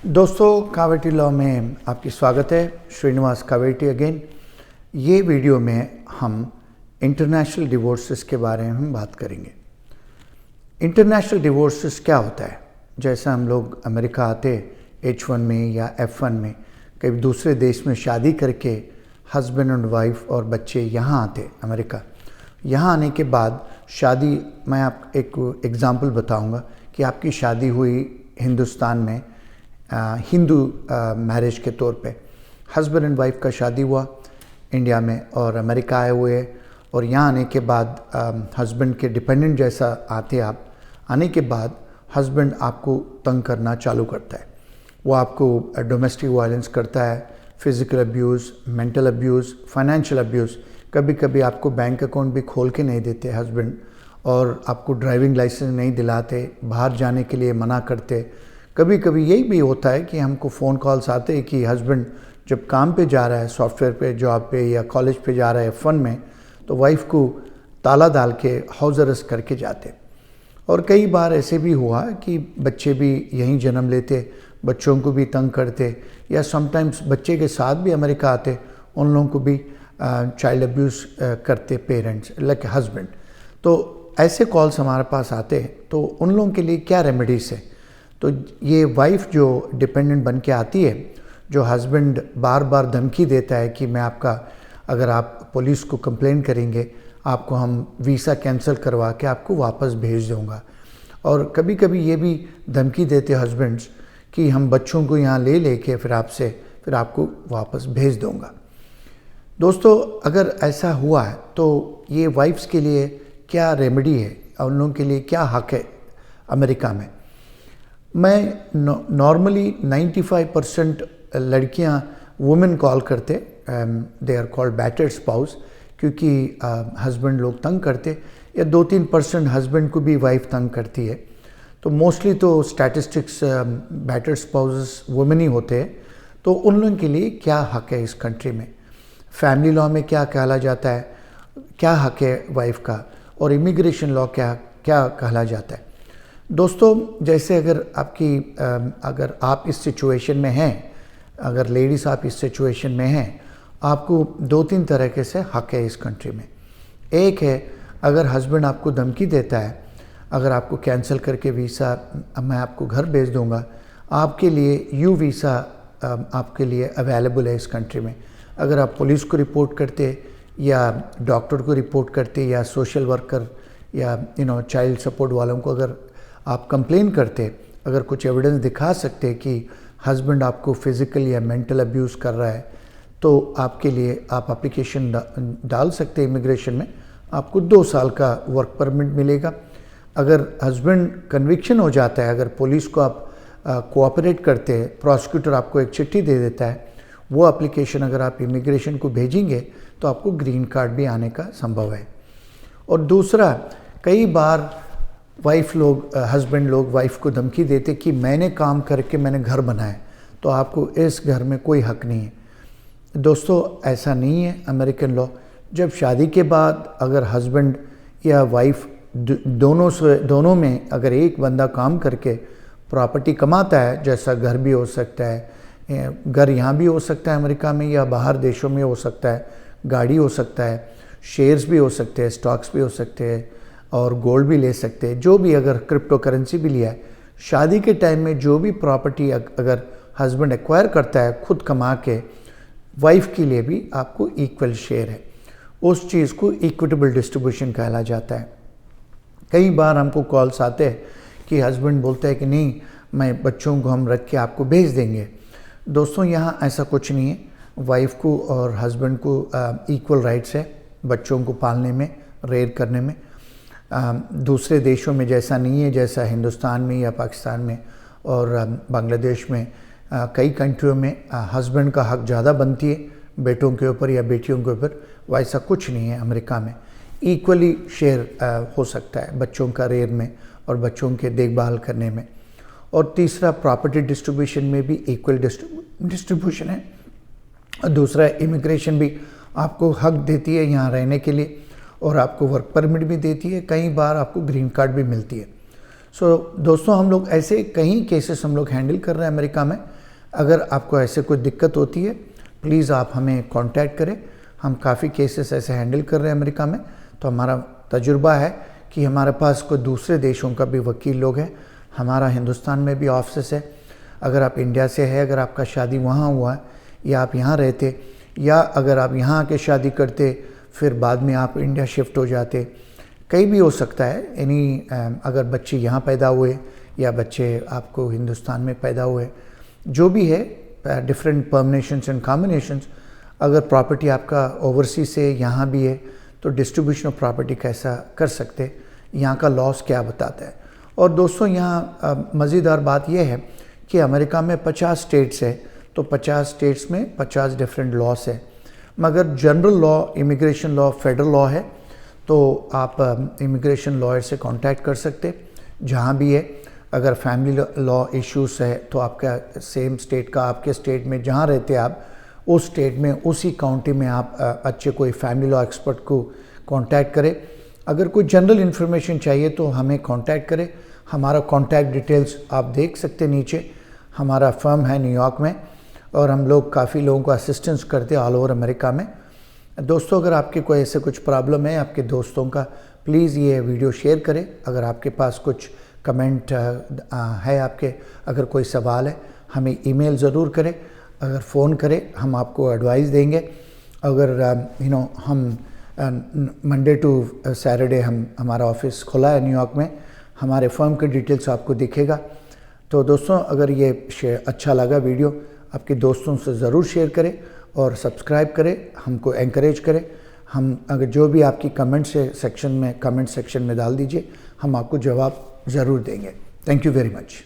दोस्तों, कावेटी लॉ में आपकी स्वागत है। श्रीनिवास कावेटी अगेन। ये वीडियो में हम इंटरनेशनल डिवोर्सेस के बारे में हम बात करेंगे। इंटरनेशनल डिवोर्सेस क्या होता है? जैसा हम लोग अमेरिका आते H1 में या F1 में, कभी दूसरे देश में शादी करके हस्बैंड एंड वाइफ और बच्चे यहाँ आते अमेरिका। यहाँ आने के बाद शादी, मैं आप एक एग्ज़ाम्पल बताऊँगा कि आपकी शादी हुई हिंदुस्तान में हिंदू मैरिज के तौर पे, हस्बैंड एंड वाइफ का शादी हुआ इंडिया में और अमेरिका आए हुए, और यहाँ आने के बाद हस्बैंड के डिपेंडेंट जैसा आते आप। आने के बाद हस्बैंड आपको तंग करना चालू करता है। वो आपको डोमेस्टिक वायलेंस करता है, physical abuse, mental abuse, financial abuse. कभी कभी आपको बैंक अकाउंट भी खोल के नहीं देते हस्बैंड, और आपको ड्राइविंग लाइसेंस नहीं दिलाते, बाहर जाने के लिए मना करते। कभी कभी यही भी होता है कि हमको फ़ोन कॉल्स आते हैं कि हस्बैंड जब काम पे जा रहा है, सॉफ्टवेयर पे, जॉब पे या कॉलेज पे जा रहा है F1 में, तो वाइफ को ताला डाल के हाउस अरेस्ट करके जाते। और कई बार ऐसे भी हुआ कि बच्चे भी यहीं जन्म लेते, बच्चों को भी तंग करते, या समटाइम्स बच्चे के साथ भी अमेरिका आते, उन लोगों को भी चाइल्ड अब्यूज़ करते पेरेंट्स लाइक हस्बैंड। तो ऐसे कॉल्स हमारे पास आते, तो उन लोगों के लिए क्या रेमेडीज़ है? तो ये वाइफ जो डिपेंडेंट बन के आती है, जो हस्बैंड बार बार धमकी देता है कि मैं आपका, अगर आप पुलिस को कंप्लेन करेंगे, आपको हम वीज़ा कैंसिल करवा के आपको वापस भेज दूंगा। और कभी कभी ये भी धमकी देते हस्बैंड्स कि हम बच्चों को यहाँ ले लेके फिर आपको वापस भेज दूंगा। दोस्तों, अगर ऐसा हुआ है तो ये वाइफ्स के लिए क्या रेमेडी है, उन लोगों के लिए क्या हक है अमेरिका में? मैं नॉर्मली 95% लड़कियां वुमेन कॉल करते, they are called battered spouse, क्योंकि हस्बैंड लोग तंग करते, या 2-3% हस्बैंड को भी वाइफ तंग करती है। तो मोस्टली तो स्टैटिस्टिक्स बैटर्ड स्पाउसेस वुमेन ही होते हैं। तो उन लोगों के लिए क्या हक है इस कंट्री में? फैमिली लॉ में क्या कहला जाता है, क्या हक है वाइफ का, और इमिग्रेशन लॉ क्या कहला जाता है? दोस्तों, जैसे अगर आप इस सिचुएशन में हैं, अगर लेडीज़ आप इस सिचुएशन में हैं, आपको 2-3 तरीके से हक है इस कंट्री में। एक है, अगर हस्बैंड आपको धमकी देता है, अगर आपको कैंसिल करके वीज़ा मैं आपको घर भेज दूंगा, आपके लिए यू वीज़ा आपके लिए अवेलेबल है इस कंट्री में। अगर आप पुलिस को रिपोर्ट करते, या डॉक्टर को रिपोर्ट करते, या सोशल वर्कर, या चाइल्ड सपोर्ट वालों को अगर आप कंप्लेन करते, अगर कुछ एविडेंस दिखा सकते कि हस्बैंड आपको फिज़िकल या मेंटल अब्यूज़ कर रहा है, तो आपके लिए आप एप्लीकेशन डाल सकते इमिग्रेशन में। आपको 2 साल का वर्क परमिट मिलेगा। अगर हस्बैंड कन्विक्शन हो जाता है, अगर पुलिस को आप कोऑपरेट करते हैं, प्रोसिक्यूटर आपको एक चिट्ठी दे देता है, वो एप्लीकेशन अगर आप इमिग्रेशन को भेजेंगे तो आपको ग्रीन कार्ड भी आने का संभव है। और दूसरा, कई बार हस्बैंड लोग वाइफ को धमकी देते कि मैंने काम करके मैंने घर बनाया, तो आपको इस घर में कोई हक नहीं है। दोस्तों, ऐसा नहीं है अमेरिकन लॉ। जब शादी के बाद अगर हस्बैंड या वाइफ दोनों में अगर एक बंदा काम करके प्रॉपर्टी कमाता है, जैसा घर भी हो सकता है, घर यहाँ भी हो सकता है अमेरिका में, या बाहर देशों में हो सकता है, गाड़ी हो सकता है, शेयर्स भी हो सकते हैं, स्टॉक्स भी हो सकते हैं, और गोल्ड भी ले सकते हैं, जो भी, अगर क्रिप्टो करेंसी भी लिया है। शादी के टाइम में जो भी प्रॉपर्टी अगर हस्बैंड एक्वायर करता है खुद कमा के, वाइफ के लिए भी आपको इक्वल शेयर है। उस चीज़ को इक्विटेबल डिस्ट्रीब्यूशन कहला जाता है। कई बार हमको कॉल्स आते हैं कि हस्बैंड बोलता है कि नहीं, मैं बच्चों को हम रख के आपको भेज देंगे। दोस्तों, यहाँ ऐसा कुछ नहीं है। वाइफ को और हस्बैंड को इक्वल राइट्स है बच्चों को पालने में, रेयर करने में। दूसरे देशों में जैसा नहीं है, जैसा हिंदुस्तान में या पाकिस्तान में और बांग्लादेश में, कई कंट्रियों में हस्बैंड का हक ज़्यादा बनती है बेटों के ऊपर या बेटियों के ऊपर। वैसा कुछ नहीं है अमेरिका में। इक्वली शेयर हो सकता है बच्चों का रेयर में और बच्चों के देखभाल करने में। और तीसरा, प्रॉपर्टी डिस्ट्रीब्यूशन में भी इक्वल डिस्ट्रीब्यूशन है। और दूसरा, इमिग्रेशन भी आपको हक देती है यहाँ रहने के लिए, और आपको वर्क परमिट भी देती है, कई बार आपको ग्रीन कार्ड भी मिलती है। दोस्तों, हम लोग ऐसे कई केसेस हम लोग हैंडल कर रहे हैं अमेरिका में, अगर आपको ऐसे कोई दिक्कत होती है प्लीज़ आप हमें कांटेक्ट करें। हम काफ़ी केसेस ऐसे हैंडल कर रहे हैं अमेरिका में, तो हमारा तजुर्बा है कि हमारे पास कोई दूसरे देशों का भी वकील लोग हैं। हमारा हिंदुस्तान में भी ऑफिस है। अगर आप इंडिया से है, अगर आपका शादी वहाँ हुआ है या आप यहाँ रहते, या अगर आप यहाँ आके शादी करते फिर बाद में आप इंडिया शिफ्ट हो जाते, कहीं भी हो सकता है। अगर बच्चे यहाँ पैदा हुए या बच्चे आपको हिंदुस्तान में पैदा हुए, जो भी है, डिफरेंट परमिनेशंस एंड कॉम्बिनेशंस, अगर प्रॉपर्टी आपका ओवरसीज से यहाँ भी है तो डिस्ट्रीब्यूशन ऑफ प्रॉपर्टी कैसा कर सकते, यहाँ का लॉस क्या बताता है। और दोस्तों यहाँ मज़ेदार बात यह है कि अमेरिका में 50 स्टेट्स है, तो 50 स्टेट्स में 50 डिफरेंट लॉस है, मगर general law, immigration law, federal law है। तो आप इमिग्रेशन लॉयर से कांटेक्ट कर सकते जहाँ भी है। अगर फैमिली लॉ इश्यूज है तो आपका सेम स्टेट का, आपके स्टेट में जहाँ रहते आप उस स्टेट में, उसी काउंटी में आप अच्छे कोई फैमिली लॉ एक्सपर्ट को कांटेक्ट करें। अगर कोई जनरल इन्फॉर्मेशन चाहिए तो हमें कांटेक्ट करें। हमारा कांटेक्ट डिटेल्स आप देख सकते नीचे। हमारा फर्म है न्यूयॉर्क में और हम लोग काफ़ी लोगों को असिस्टेंस करते हैं ऑल ओवर अमेरिका में। दोस्तों, अगर आपके कोई ऐसे कुछ प्रॉब्लम है आपके दोस्तों का, प्लीज़ ये वीडियो शेयर करें। अगर आपके पास कुछ कमेंट है, आपके अगर कोई सवाल है, हमें ईमेल ज़रूर करें। अगर फ़ोन करें हम आपको एडवाइस देंगे। अगर हम मंडे टू सैटरडे हमारा ऑफिस खुला है न्यूयॉर्क में। हमारे फर्म के डिटेल्स आपको दिखेगा। तो दोस्तों, अगर ये अच्छा लगा वीडियो, आपके दोस्तों से ज़रूर शेयर करें और सब्सक्राइब करें, हमको एनकरेज करें। हम अगर जो भी आपकी कमेंट सेक्शन में डाल दीजिए, हम आपको जवाब ज़रूर देंगे। Thank you very much.